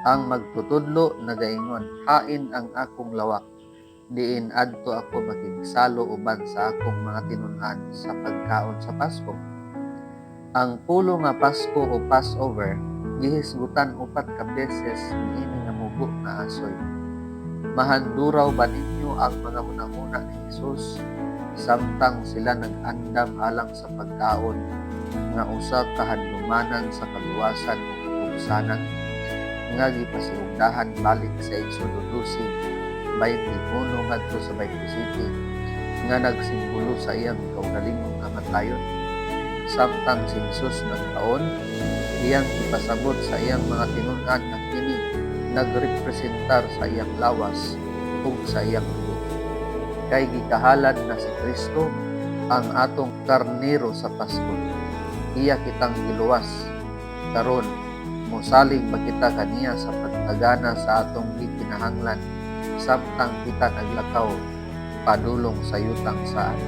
Ang magtutudlo nagaingon, hain ang akong lawak, diin adto ako makigsalo uban sa akong mga tinun-an sa pagkaon sa Pasko. Ang pulo nga Pasko o Passover gihisgutan 4 ka beses niini nga mubo nga asoy. Mahanduraw ba ninyo ang mga hunahuna ni Jesus samtang sila nag-andam alang sa pagkaon nga usa ka hadlumanan sa kaluwasan ug kabugsanan nga gipasiugdahan balik sa Exodo 12, 21 ngadto sa 27 nga nagsimbolo sa iyang kaugalingong kamatayon. Samtang si Jesus nagtaon, iyang ipasabot sa iyang mga tinun-an na kini nagrepresentar sa iyang lawas ug sa iyang dugo. Kay gikahalad na si Kristo ang atong karnero sa Pasko. Iya kitang giluwas karon mosalig pa kita kaniya sa pagtagana sa atong gikinahanglan samtang kita naglakaw padulong sa yutang saan.